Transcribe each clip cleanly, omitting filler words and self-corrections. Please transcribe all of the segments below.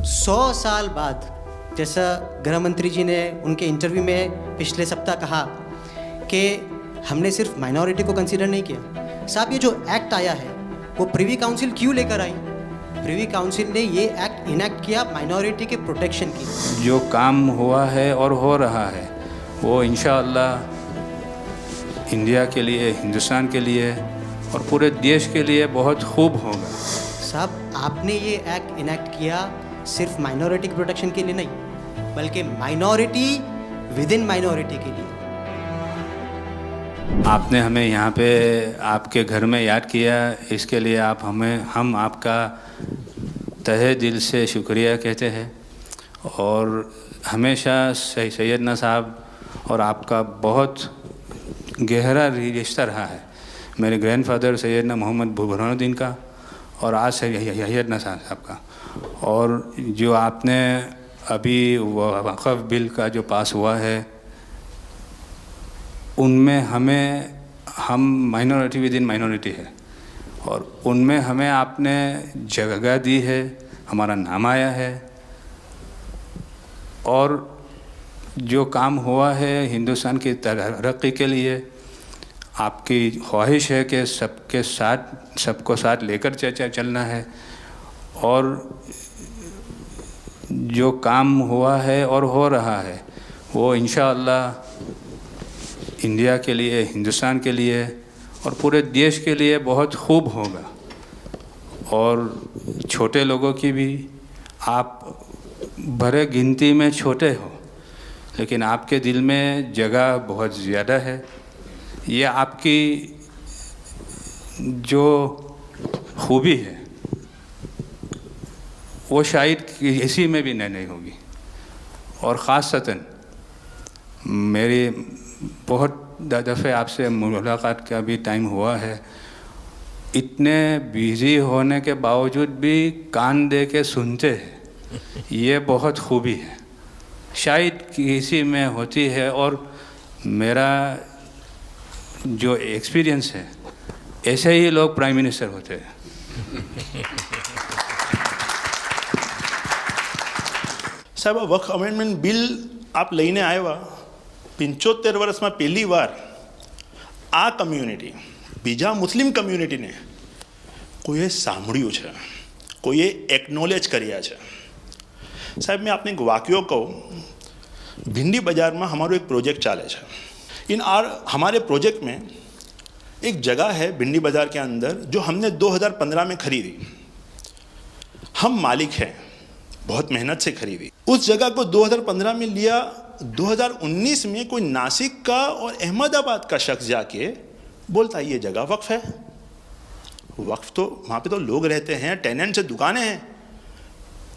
100 साल बाद, जैसा गृह मंत्री जी ने उनके इंटरव्यू में पिछले सप्ताह कहा कि हमने सिर्फ माइनॉरिटी को कंसीडर नहीं किया। साहब, ये जो एक्ट आया है वो प्रिवी काउंसिल क्यों लेकर आई? प्रिवी काउंसिल ने ये एक्ट इनैक्ट किया माइनॉरिटी के प्रोटेक्शन की। जो काम हुआ है और हो रहा है वो इंशाअल्लाह इंडिया के लिए, हिंदुस्तान के लिए और पूरे देश के लिए बहुत खूब होगा। साहब, आपने ये एक्ट इनैक्ट किया सिर्फ माइनॉरिटी के प्रोटेक्शन के लिए नहीं, बल्कि माइनॉरिटी विद इन माइनॉरिटी के लिए। आपने हमें यहाँ पे आपके घर में याद किया, इसके लिए हम आपका तहे दिल से शुक्रिया कहते हैं। और हमेशा सैयदना साहब और आपका बहुत गहरा रिश्ता रहा है। मेरे ग्रैंडफादर सैयदना मोहम्मद बुरहानुद्दीन का और आज सैयदना साहब का। और जो आपने अभी वक़फ़ बिल का जो पास हुआ है उनमें हम माइनॉरिटी विद इन माइनॉरिटी है और उनमें हमें आपने जगह दी है, हमारा नाम आया है। और जो काम हुआ है हिंदुस्तान की तरक्की के लिए, आपकी ख्वाहिश है कि सबको साथ लेकर चलना है। और जो काम हुआ है और हो रहा है वो इंशाअल्लाह इंडिया के लिए, हिंदुस्तान के लिए और पूरे देश के लिए बहुत खूब होगा। और छोटे लोगों की भी, आप भरे गिनती में छोटे हो लेकिन आपके दिल में जगह बहुत ज़्यादा है। ये आपकी जो खूबी है वो शायद किसी में भी नहीं होगी। और ख़ासतन मेरी बहुत दफ़े आपसे मुलाकात का भी टाइम हुआ है, इतने बिज़ी होने के बावजूद भी कान दे के सुनते हैं, ये बहुत खूबी है, शायद किसी में होती है। और मेरा जो एक्सपीरियंस है, ऐसे ही लोग प्राइम मिनिस्टर होते हैं। સાહેબ, વક્ફ અમેન્ડમેન્ટ બિલ આપ લઈને આવ્યા, 75 વર્ષમાં પહેલી વાર આ કમ્યુનિટી, બીજા મુસ્લિમ કમ્યુનિટીને કોઈએ સાંભળ્યું છે, કોઈએ એકનોલેજ કર્યા છે। સાહેબ, मैं आपने एक वाक्यो कहूँ, भिंडी बाज़ार में हमारो एक प्रोजेक्ट चाले है। हमारे प्रोजेक्ट में एक जगह है भिंडी बाज़ार के अंदर जो हमने 2015 में खरीदी। हम मालिक हैं, बहुत मेहनत से खरीदी। उस जगह को 2015 में लिया, 2019 में कोई नासिक का और अहमदाबाद का शख्स जाके बोलता ये जगह वक्फ है। वक्फ तो वहाँ पे तो लोग रहते हैं, टेनेंट्स, दुकानें हैं।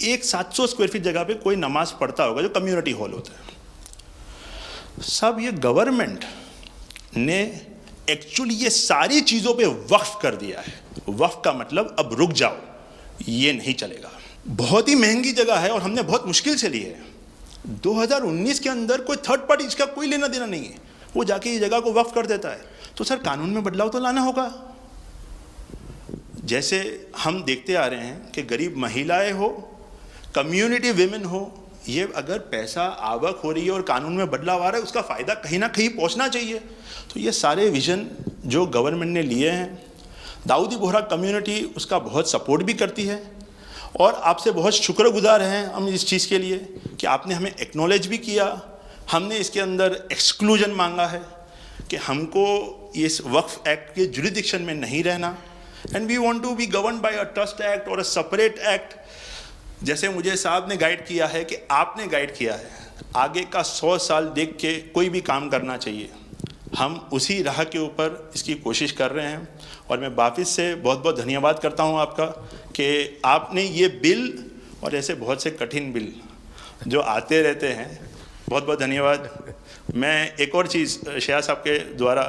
एक 700 स्क्वायर फीट जगह पे कोई नमाज पढ़ता होगा जो कम्युनिटी हॉल होता है। सब ये गवर्नमेंट ने एक्चुअली ये सारी चीज़ों पे वक्फ कर दिया है। वक्फ का मतलब अब रुक जाओ, ये नहीं चलेगा। बहुत ही महंगी जगह है और हमने बहुत मुश्किल से ली है। 2019 के अंदर कोई थर्ड पार्टी, इसका कोई लेना देना नहीं है, वो जाके ये जगह को वक्फ कर देता है। तो सर, कानून में बदलाव तो लाना होगा। जैसे हम देखते आ रहे हैं कि गरीब महिलाएं हो, कम्युनिटी विमेन हो, ये अगर पैसा आवक हो रही है और कानून में बदलाव आ रहा है, उसका फ़ायदा कहीं ना कहीं पहुंचना चाहिए। तो ये सारे विजन जो गवर्नमेंट ने लिए हैं, दाऊदी बोहरा कम्युनिटी उसका बहुत सपोर्ट भी करती है। और आपसे बहुत शुक्रगुजार हैं हम इस चीज़ के लिए कि आपने हमें एक्नॉलेज भी किया। हमने इसके अंदर एक्सक्लूजन मांगा है कि हमको इस वक्फ एक्ट के जुरिडिक्शन में नहीं रहना, and we want to be govern by a trust act और अ सेपरेट एक्ट। जैसे मुझे साहब ने गाइड किया है कि आपने गाइड किया है, आगे का 100 साल देख के कोई भी काम करना चाहिए। हम उसी राह के ऊपर इसकी कोशिश कर रहे हैं। और मैं वापस से बहुत बहुत धन्यवाद करता हूं आपका कि आपने ये बिल और ऐसे बहुत से कठिन बिल जो आते रहते हैं, बहुत बहुत धन्यवाद। मैं एक और चीज़ शाह साहब के द्वारा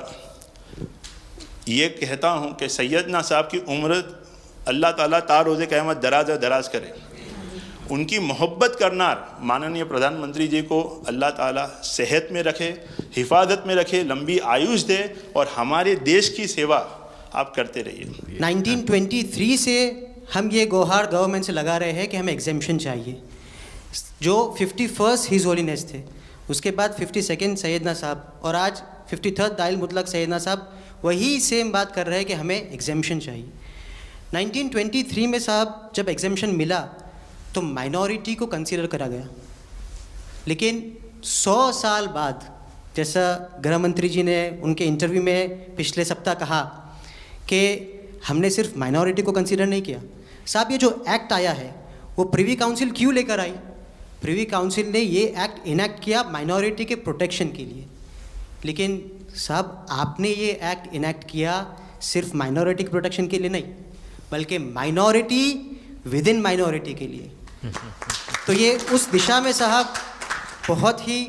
ये कहता हूं कि सैयदना साहब की उम्र अल्लाह ताला तार रोज़े क़यामत दराज करे। उनकी मोहब्बत करना माननीय प्रधानमंत्री जी को अल्लाह ताला सेहत में रखे, हिफाजत में रखे, लंबी आयुष दे और हमारे देश की सेवा आप करते रहिए। 1923 से हम ये गुहार गवर्नमेंट से लगा रहे हैं कि हमें एग्जेम्पशन चाहिए। जो 51st हिज होलीनेस थे, उसके बाद 52nd सैयदना साहब और आज 53rd दाइल मुतलक सैयदना साहब वही सेम बात कर रहे हैं कि हमें एग्जेम्पशन चाहिए। 1923 में साहब जब एग्जेम्पशन मिला तो माइनॉरिटी को कंसीडर करा गया, लेकिन 100 साल बाद, जैसा गृह मंत्री जी ने उनके इंटरव्यू में पिछले सप्ताह कहा कि हमने सिर्फ माइनॉरिटी को कंसीडर नहीं किया। साहब ये जो एक्ट आया है वो प्रिवी काउंसिल क्यों लेकर आई? प्रिवी काउंसिल ने ये एक्ट इनैक्ट किया माइनॉरिटी के प्रोटेक्शन के लिए, लेकिन साहब आपने ये एक्ट इनैक्ट किया सिर्फ माइनॉरिटी के प्रोटेक्शन के लिए नहीं, बल्कि माइनॉरिटी विद इन माइनॉरिटी के लिए। तो ये उस दिशा में साहब बहुत ही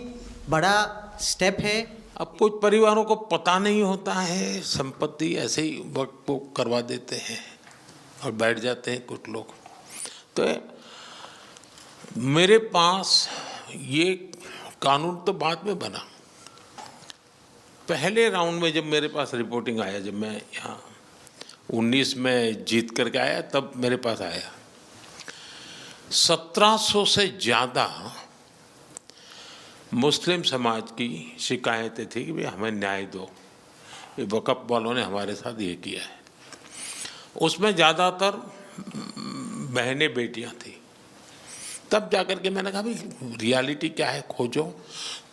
बड़ा स्टेप है। अब कुछ परिवारों को पता नहीं होता है, संपत्ति ऐसे ही वक्त को करवा देते हैं और बैठ जाते हैं कुछ लोग। तो मेरे पास ये कानून तो बाद में बना, पहले राउंड में जब मेरे पास रिपोर्टिंग आया, जब मैं यहाँ 19 में जीत करके आया, तब मेरे पास आया 1700 से ज़्यादा मुस्लिम समाज की शिकायतें थी कि भाई हमें न्याय दो, ये वक़्फ़ वालों ने हमारे साथ ये किया है। उसमें ज़्यादातर बहनें बेटियां थी। तब जाकर के मैंने कहा भाई रियलिटी क्या है, खोजो।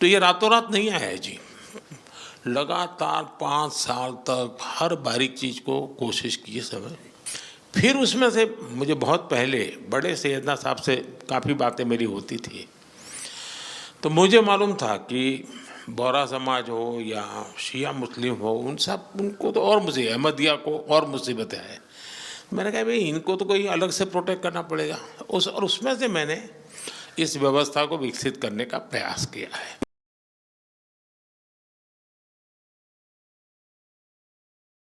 तो ये रातों रात नहीं आया है जी, लगातार 5 साल तक हर बारीक चीज़ को कोशिश की समय। फिर उसमें से मुझे बहुत पहले बड़े सैयदना साहब से काफ़ी बातें मेरी होती थी, तो मुझे मालूम था कि बोहरा समाज हो या शिया मुस्लिम हो, उनको तो और मुझे अहमदिया को और मुसीबतें हैं। मैंने कहा भाई इनको तो कोई अलग से प्रोटेक्ट करना पड़ेगा, और उसमें से मैंने इस व्यवस्था को विकसित करने का प्रयास किया है।